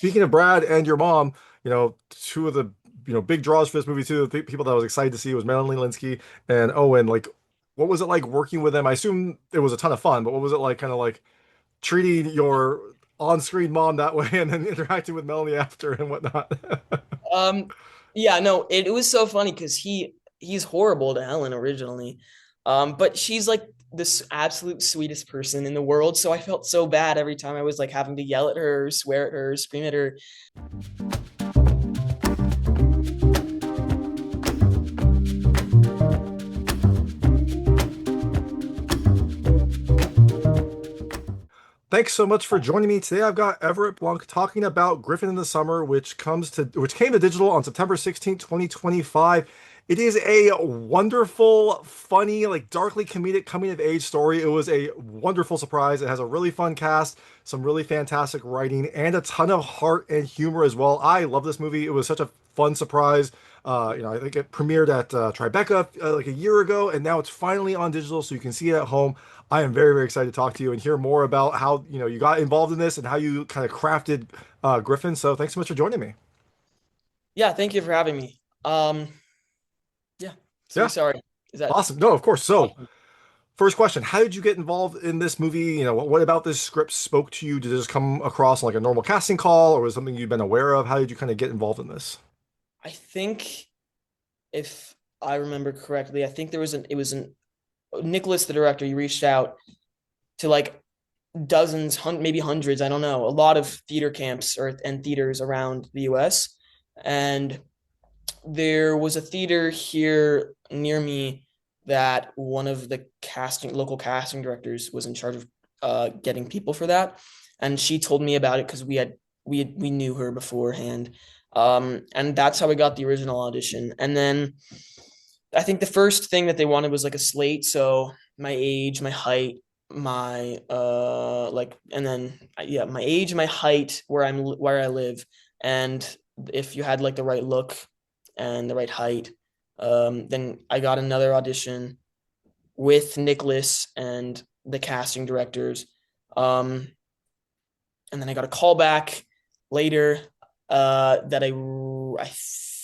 speaking of Brad and your mom, two of the big draws for this movie too. The people that I was excited to see was Melanie Lynskey and Owen. Like, what was it like working with them? I assume it was a ton of fun, but what was it like, kind of like treating your on-screen mom that way and then interacting with Melanie after and whatnot? Um, yeah, no, it was so funny because he's horrible to Helen originally. But she's like this absolute sweetest person in the world. So I felt so bad every time I was like having to yell at her, swear at her, scream at her. Thanks so much for joining me today. I've got Everett Blunck talking about Griffin in the Summer, which came to digital on September 16th, 2025. It is a wonderful, funny, like darkly comedic coming of age story. It was a wonderful surprise. It has a really fun cast, some really fantastic writing, and a ton of heart and humor as well. I love this movie. It was such a fun surprise. I think it premiered at Tribeca like a year ago, and now it's finally on digital, so you can see it at home. I am very, very excited to talk to you and hear more about how you got involved in this and how you kind of crafted Griffin. So thanks so much for joining me. Yeah, thank you for having me. Yeah, so Yeah, sorry. Is that awesome. No, of course. So awesome? first question: how did you get involved in this movie? What about this script spoke to you? Did it just come across like a normal casting call, or was it something you've been aware of? How did you kind of get involved in this? I think if I remember correctly, I think it was an Nicholas, the director, he reached out to like dozens, maybe hundreds, I don't know, a lot of theater camps and theaters around the US. And there was a theater here near me that one of the local casting directors was in charge of getting people for that. And she told me about it because we knew her beforehand. And that's how we got the original audition. And then I think the first thing that they wanted was like a slate. So my age, my height, my and then yeah, my age, my height, where I live, and if you had like the right look and the right height, then I got another audition with Nicholas and the casting directors. Um, and then I got a call back later that I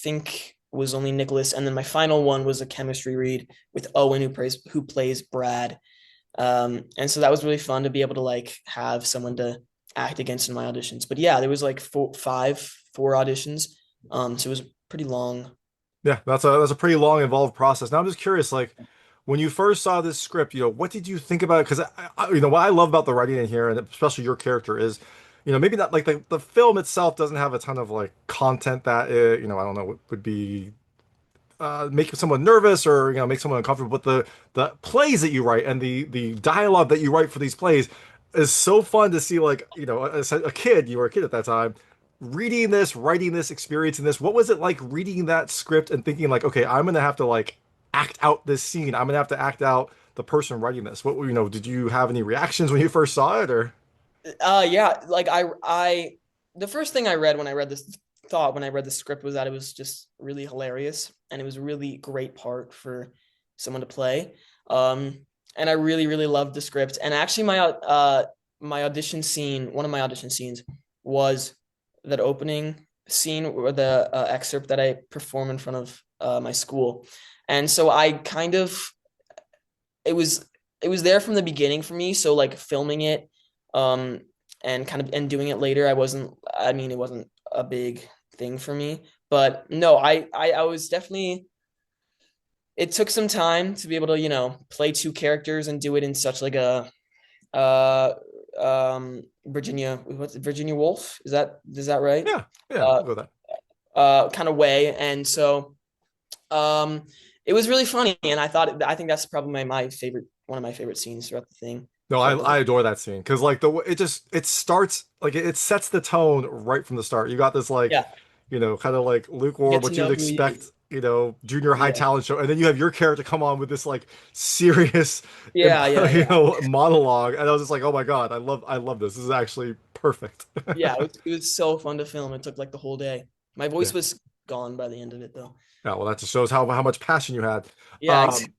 think was only Nicholas, and then my final one was a chemistry read with Owen who plays Brad. And so that was really fun to be able to like have someone to act against in my auditions. But yeah, there was like four auditions. So it was pretty long. Yeah, that's a pretty long, involved process. Now I'm just curious, like when you first saw this script, what did you think about it? Because what I love about the writing in here, and especially your character, is, maybe not like the film itself doesn't have a ton of like content that I don't know, would be make someone nervous or make someone uncomfortable. But the plays that you write and the dialogue that you write for these plays is so fun to see. Like as a kid, you were a kid at that time, reading this, writing this, experiencing this. What was it like reading that script and thinking like, okay, I'm gonna have to like act out this scene. I'm gonna have to act out the person writing this. Did you have any reactions when you first saw it or? Yeah, like the first thing I read when I read this thought when I read the script was that it was just really hilarious and it was a really great part for someone to play. And I really, really loved the script. And actually, my audition scene, one of my audition scenes, was that opening scene or the excerpt that I perform in front of my school. And so I kind of it was it was there from the beginning for me. So like filming it, um, and kind of and doing it later, I mean, it wasn't a big thing for me. But no, I was definitely. It took some time to be able to play two characters and do it in such like a uh Virginia Woolf, is that right? Yeah, yeah, uh we'll go with that. Kind of way. And so um it was really funny, and I think that's probably my favorite one of my favorite scenes throughout the thing, No, I throughout the whole. I adore that scene because like it starts like it sets the tone right from the start. You got this like, Yeah, kind of like you lukewarm, get to what you would know who he expect, is. junior high Yeah, talent show, and then you have your character come on with this like serious, yeah. monologue, and I was just like, oh my God, I love this. This is actually perfect. Yeah, it was so fun to film. It took like the whole day. My Yeah, voice was gone by the end of it though. yeah. Well, that just shows how much passion you had. Yeah, Um,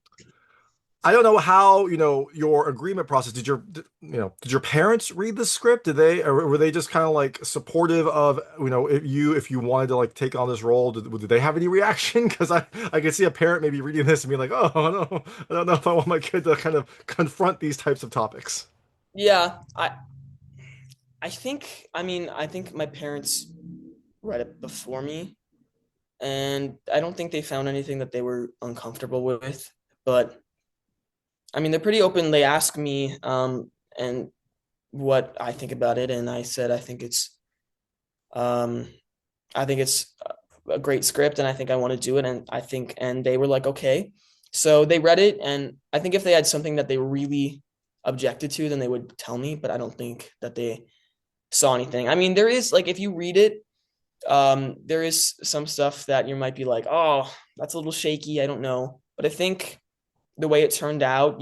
I don't know how, your agreement process. Did your parents read the script? Did they, or were they just kind of like supportive of, if you wanted to like take on this role, did they have any reaction? Because I could see a parent maybe reading this and being like, oh, no, I don't know if I want my kid to kind of confront these types of topics. Yeah, I think, I mean, I think my parents read it before me, and I don't think they found anything that they were uncomfortable with. But I mean, they're pretty open. They ask me, and what I think about it, and I said um, I think it's a great script, and I think I want to do it, and I think, and they were like, okay. So they read it, and I think if they had something that they really objected to, then they would tell me. But I don't think that they saw anything. I mean, there is like, if you read it, there is some stuff that you might be like, oh, that's a little shaky. I don't know, but I think the way it turned out,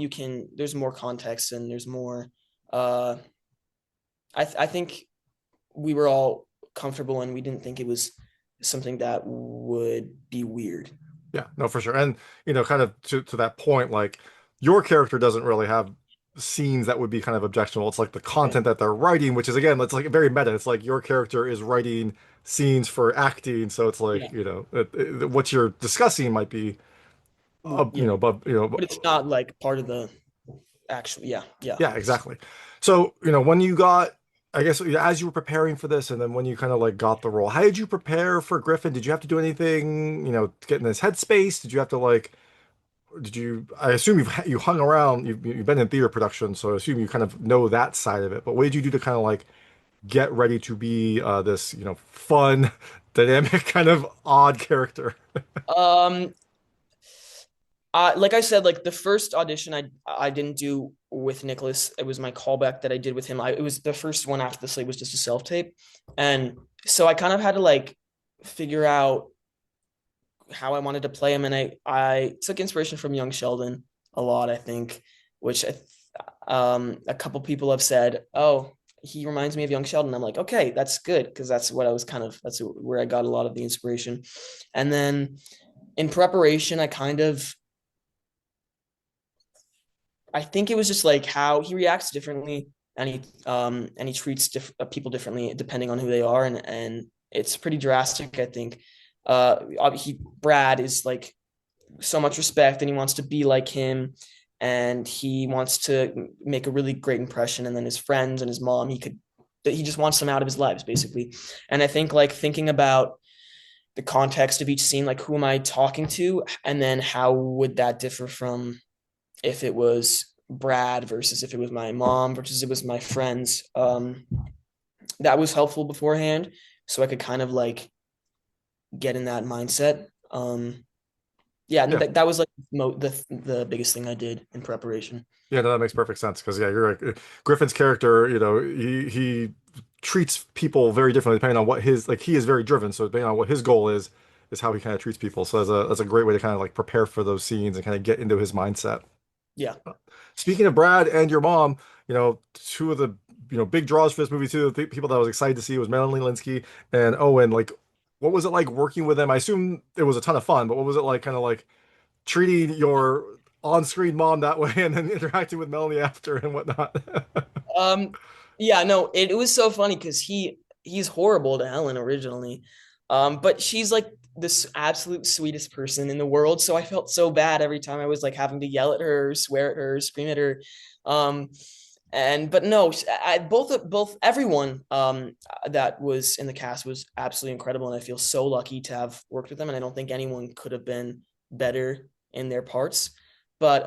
there's more context and there's more. Uh, I think we were all comfortable and we didn't think it was something that would be weird. Yeah, no, for sure. And, kind of to that point, like your character doesn't really have scenes that would be kind of objectionable. It's like the Right. content that they're writing, which is again, it's like very meta. It's like your character is writing scenes for acting, so it's like, Yeah. what you're discussing might be, Yeah. but But it's not like part of the actual. Yeah. Yeah. yeah, exactly. So, when you got, I guess, as you were preparing for this, and then when you kind of like got the role, how did you prepare for Griffin? Did you have to do anything, to get in his headspace? Did you have to like I assume you hung around, you've been in theater production, so I assume you kind of know that side of it. But what did you do to kind of like get ready to be this, fun, dynamic, kind of odd character? Um, like I said, like the first audition I didn't do with Nicholas. It was my callback that I did with him. It was the first one after the slate was just a self tape, and so I kind of had to like figure out how I wanted to play him, and I took inspiration from Young Sheldon a lot. I think, which a couple people have said, oh, he reminds me of Young Sheldon. I'm like, okay, that's good because that's what I was kind of that's where I got a lot of the inspiration, and then in preparation, I think it was just like how he reacts differently and he treats people differently depending on who they are and it's pretty drastic. I think Brad is like so much respect and he wants to be like him and he wants to make a really great impression and then his friends and his mom he just wants them out of his lives basically. And I think like thinking about the context of each scene, like who am I talking to and then how would that differ from if it was Brad versus if it was my mom versus it was my friends. That was helpful beforehand, so I could kind of like get in that mindset. Yeah, and Yeah. that was like the biggest thing I did in preparation. Yeah, no, that makes perfect sense because yeah, you're right. Griffin's character, he treats people very differently depending on what his like he is very driven, so depending on what his goal is how he kind of treats people. So that's a great way to kind of like prepare for those scenes and kind of get into his mindset. Yeah. Speaking of Brad and your mom, two of the big draws for this movie too, the people that I was excited to see was Melanie Lynskey and Owen. Like, what was it like working with them? I assume it was a ton of fun, but what was it like kind of like treating your on-screen mom that way and then interacting with Melanie after and whatnot? Um, yeah, no, it was so funny because he's horrible to Helen originally. But she's like this absolute sweetest person in the world. So I felt so bad every time I was like having to yell at her, swear at her, scream at her. Um, and but no, both everyone that was in the cast was absolutely incredible, and I feel so lucky to have worked with them. And I don't think anyone could have been better in their parts. But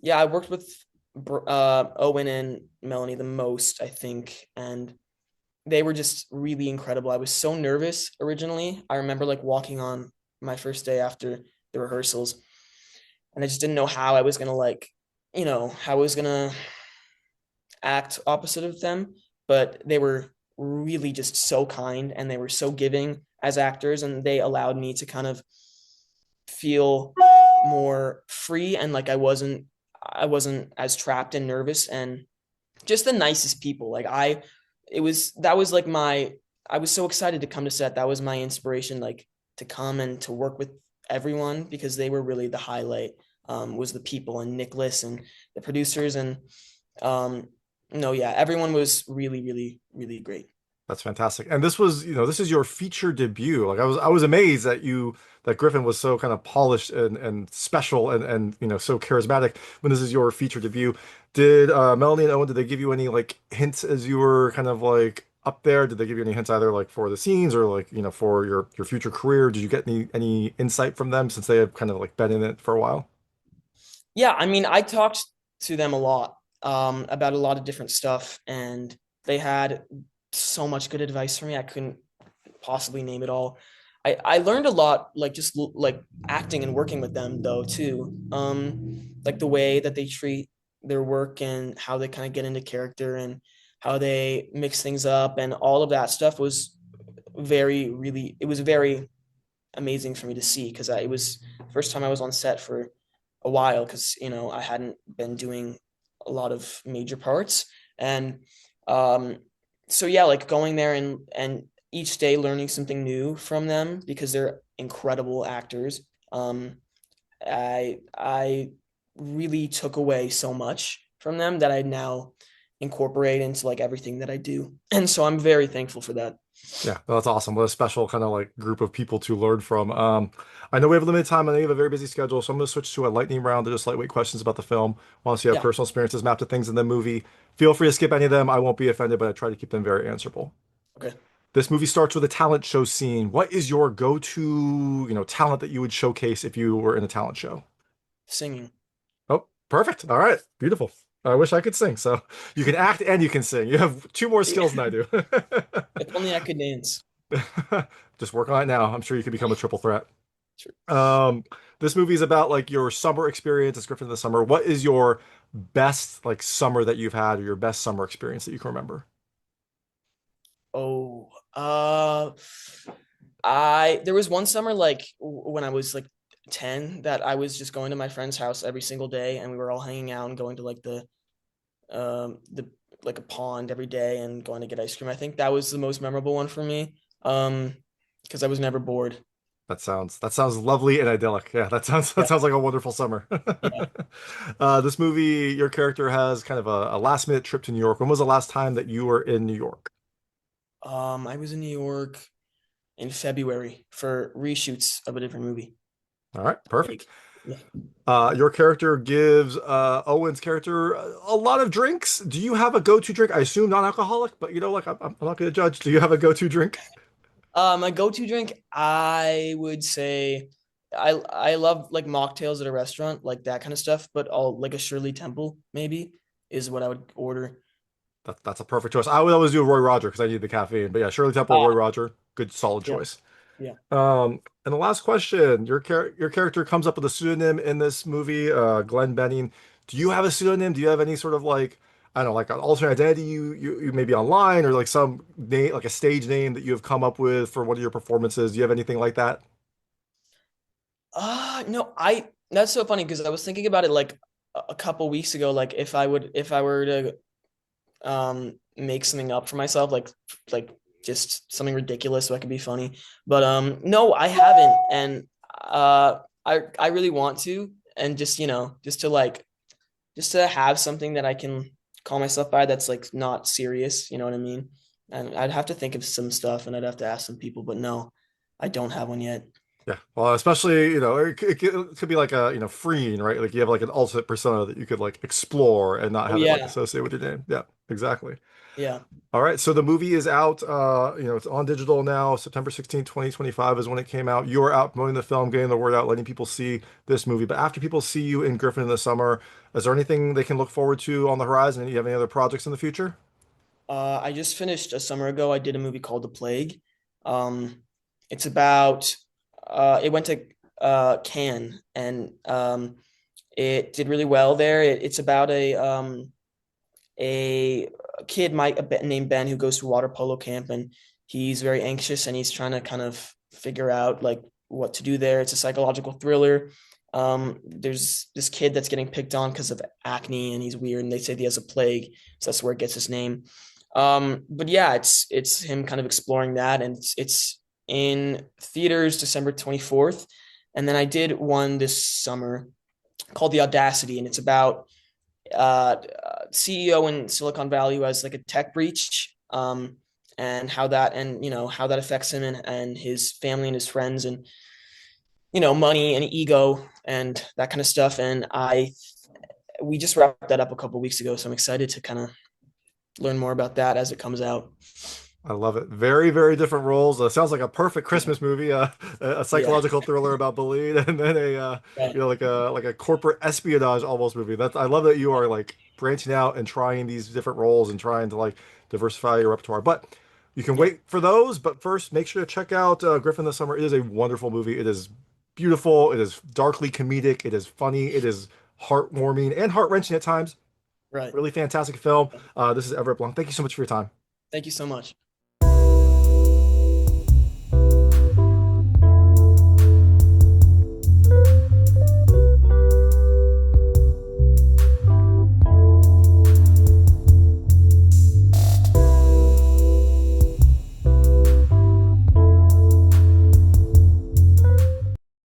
yeah, I worked with Owen and Melanie the most, I think, and they were just really incredible. I was so nervous originally. I remember like walking on my first day after the rehearsals, and I just didn't know how I was gonna like, how I was gonna act opposite of them. But they were really just so kind and they were so giving as actors, and they allowed me to kind of feel more free and like I wasn't as trapped and nervous and just the nicest people. Like it was that was like my I was so excited to come to set. That was my inspiration, like to come and to work with everyone because they were really the highlight was the people and Nicholas and the producers and um, no, yeah, everyone was really, really, really great. That's fantastic. And this was, this is your feature debut. Like I was amazed that Griffin was so kind of polished and special and so charismatic when this is your feature debut. Did Melanie and Owen, did they give you any like hints as you were kind of like up there? Did they give you any hints either like for the scenes or like, for your future career? Did you get any insight from them since they have kind of like been in it for a while? Yeah, I mean, I talked to them a lot about a lot of different stuff, and they had so much good advice for me. I couldn't possibly name it all. I learned a lot, like just like acting and working with them though too. Like the way that they treat their work and how they kind of get into character and how they mix things up and all of that stuff was it was very amazing for me to see because it was the first time I was on set for a while because I hadn't been doing a lot of major parts and um so yeah, like going there and each day learning something new from them because they're incredible actors. I really took away so much from them that I now incorporate into like everything that I do, and so I'm very thankful for that. Yeah, that's awesome. What a special kind of like group of people to learn from. I know we have a limited time. I know you have a very busy schedule, so I'm going to switch to a lightning round of just lightweight questions about the film. Once you have Yeah. personal experiences mapped to things in the movie, feel free to skip any of them. I won't be offended, but I try to keep them very answerable. Okay. This movie starts with a talent show scene. What is your go-to, talent that you would showcase if you were in a talent show? Singing. Oh, perfect. All right, beautiful. I wish I could sing. So you can act and you can sing. You have two more skills than I do. If only I could dance. Just work on it now. I'm sure you could become a triple threat. Sure. Um, this movie is about like your summer experience. It's Griffin in the summer. What is your best like summer that you've had or your best summer experience that you can remember? Oh, I there was one summer like when I was like 10 that I was just going to my friend's house every single day and we were all hanging out and going to like the like a pond every day and going to get ice cream. I think that was the most memorable one for me. Because I was never bored. That sounds lovely and idyllic. Yeah, that sounds that Yeah. sounds like a wonderful summer. Yeah. This movie, your character has kind of a last minute trip to New York. When was the last time that you were in New York? I was in New York in February for reshoots of a different movie. All right, perfect. Like, yeah. Your character gives Owen's character a lot of drinks. Do you have a go-to drink? I assume non-alcoholic, but like I'm not going to judge. Do you have a go-to drink? My go-to drink, I would say I love like mocktails at a restaurant, like that kind of stuff, but all like a Shirley Temple maybe is what I would order. That's a perfect choice. I would always do a Roy Roger because I need the caffeine. But yeah, Shirley Temple, Roy Ah, Roger, good solid yeah, choice. yeah. And the last question, your character comes up with a pseudonym in this movie, Glenn Benning. Do you have a pseudonym? Do you have any sort of like, I don't know, like an alternate identity you maybe online or like some name, like a stage name that you have come up with for one of your performances? Do you have anything like that? No, I that's so funny because I was thinking about it like a couple weeks ago, like if I were to make something up for myself, like just something ridiculous so I could be funny. But no, I haven't. And I really want to and just, just to have something that I can call myself by that's like not serious, you know what I mean? And I'd have to think of some stuff and I'd have to ask some people, but no, I don't have one yet. Yeah, well, especially, it could be like a, freeing, right? Like you have like an alternate persona that you could like explore and not Oh have it like yeah. associated with your name. Yeah, exactly. Yeah. All right, so the movie is out. It's on digital now. September 16th, 2025 is when it came out. You're out promoting the film, getting the word out, letting people see this movie. But after people see you in Griffin in the summer, is there anything they can look forward to on the horizon? Do you have any other projects in the future? I just finished a summer ago. I did a movie called The Plague. Um, it's about it went to Cannes and it did really well there. It's about a kid named Ben who goes to water polo camp and he's very anxious and he's trying to kind of figure out like what to do there. It's a psychological thriller. There's this kid that's getting picked on because of acne and he's weird and they say he has a plague, so that's where it gets his name. But yeah, it's him kind of exploring that, and it's in theaters December 24th, and then I did one this summer called The Audacity, and it's about CEO in Silicon Valley who has like a tech breach, and how that affects him and his family and his friends, and money and ego and that kind of stuff. And I we just wrapped that up a couple of weeks ago, so I'm excited to kind of learn more about that as it comes out. I love it. Very, very different roles. Sounds like a perfect Christmas movie. A Yeah, psychological thriller about bullied, and then right. like a corporate espionage almost movie. That I love that you are like branching out and trying these different roles and trying to like diversify your repertoire. But you can Yeah, wait for those. But first, make sure to check out Griffin this summer. It is a wonderful movie. It is beautiful. It is darkly comedic. It is funny. It is heartwarming and heart-wrenching at times. right. Really fantastic film. This is Everett Blunck. Thank you so much for your time. Thank you so much.